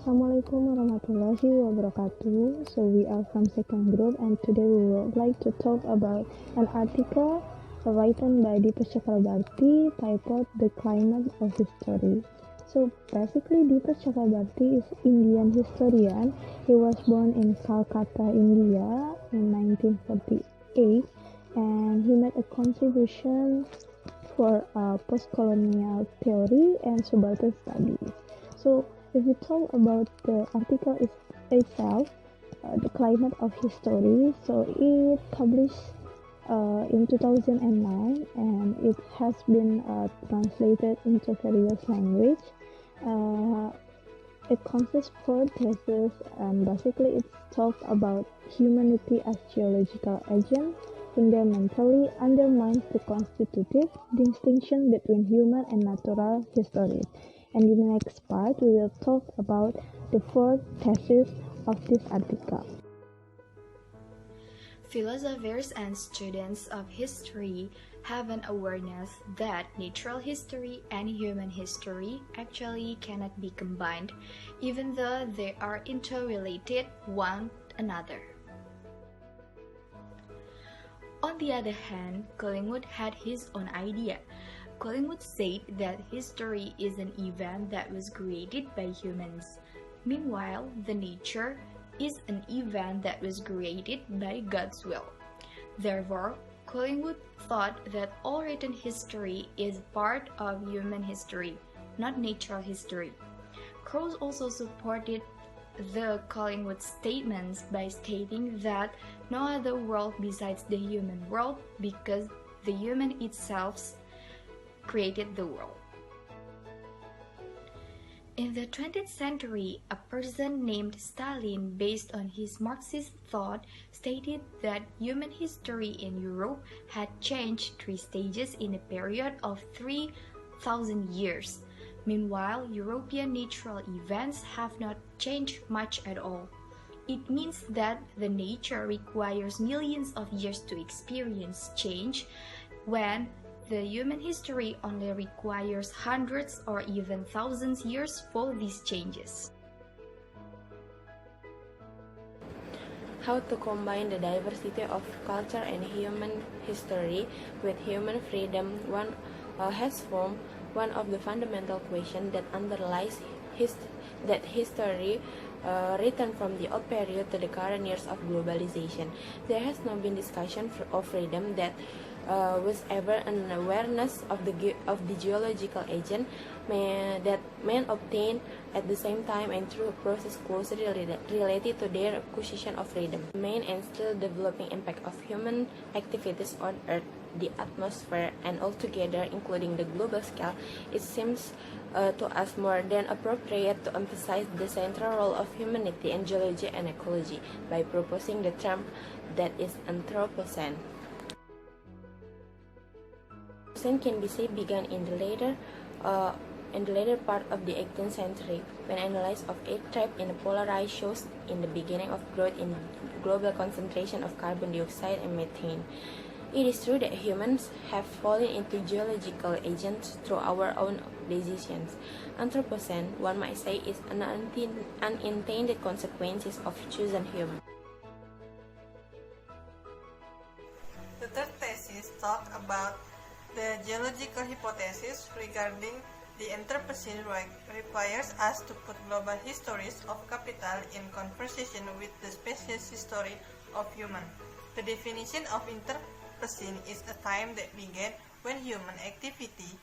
Assalamualaikum warahmatullahi wabarakatuh. So we are from second group and today we would like to talk about an article written by Dipesh Chakrabarty titled The Climate of History. So basically Dipesh Chakrabarty is Indian historian. He was born in Calcutta, India in 1948 and he made a contribution for post-colonial theory and subaltern studies. So if we talk about the article itself, the climate of history, so it published in 2009 and it has been translated into various languages. It consists four theses and basically it talks about humanity as geological agent fundamentally undermines the constitutive distinction between human and natural histories. And in the next part, we will talk about the four theses of this article. Philosophers and students of history have an awareness that natural history and human history actually cannot be combined, even though they are interrelated one another. On the other hand, Collingwood had his own idea. Collingwood said that history is an event that was created by humans. Meanwhile, the nature is an event that was created by God's will. Therefore, Collingwood thought that all written history is part of human history, not natural history. Crouse also supported the Collingwood statements by stating that no other world besides the human world because the human itself created the world. In the 20th century, a person named Stalin, based on his Marxist thought, stated that human history in Europe had changed 3 stages in a period of 3,000 years. Meanwhile, European natural events have not changed much at all. It means that the nature requires millions of years to experience change, when the human history only requires hundreds or even thousands years for these changes. How to combine the diversity of culture and human history with human freedom has formed one of the fundamental questions that underlies history written from the old period to the current years of globalization. There has not been discussion of freedom that was ever an awareness of the geological agent that men obtain at the same time and through a process closely related to their acquisition of freedom. The main and still developing impact of human activities on Earth, the atmosphere, and altogether, including the global scale, it seems to us more than appropriate to emphasize the central role of humanity in geology and ecology by proposing the term that is Anthropocene. Anthropocene can be said began in the later part of the 18th century, when analysis of egg type in the polar ice shows in the beginning of growth in global concentration of carbon dioxide and methane. It is true that humans have fallen into geological agents through our own decisions. Anthropocene, one might say, is an unintended consequences of chosen human. The third thesis talks about the geological hypothesis regarding the Anthropocene requires us to put global histories of capital in conversation with the species history of human. The definition of Anthropocene is a time that began when human activity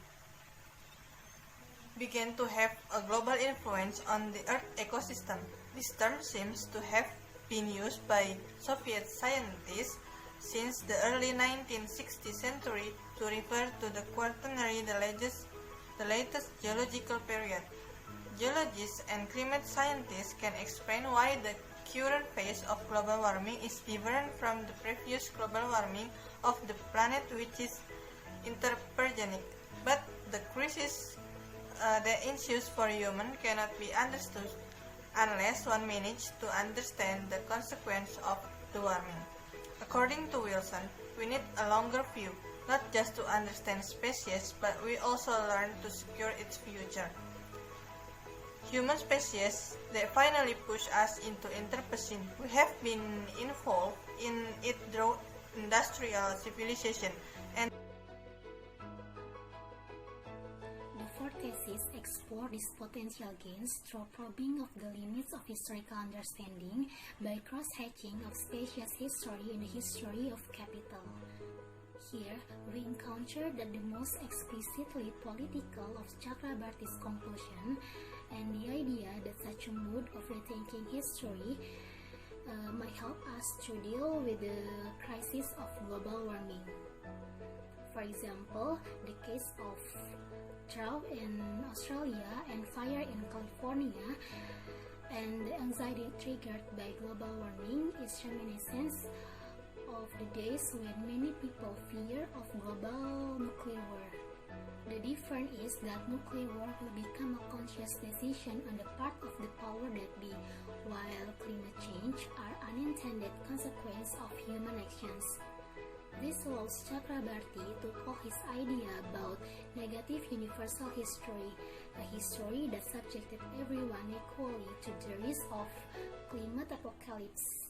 began to have a global influence on the Earth ecosystem. This term seems to have been used by Soviet scientists since the early 1960th century to refer to the Quaternary, the latest geological period. Geologists and climate scientists can explain why the current phase of global warming is different from the previous global warming of the planet, which is anthropogenic. But the crisis that ensues for humans cannot be understood unless one manages to understand the consequence of the warming. According to Wilson, we need a longer view, not just to understand species, but we also learn to secure its future. human species that finally pushed us into Anthropocene. We have been involved in it through industrial civilization and The fourth thesis explores these potential gains through probing of the limits of historical understanding by cross-hatching of species history and the history of capital. Here, we encounter that the most explicitly political of Chakrabarty's conclusion and the idea that such a mode of rethinking history might help us to deal with the crisis of global warming. For example, the case of drought in Australia and fire in California and the anxiety triggered by global warming is reminiscent of the days when many people fear of global nuclear war. The difference is that nuclear war will become a conscious decision on the part of the power that be, while climate change are unintended consequences of human actions. This allows Chakrabarty to call his idea about negative universal history, a history that subjected everyone equally to the risk of climate apocalypse.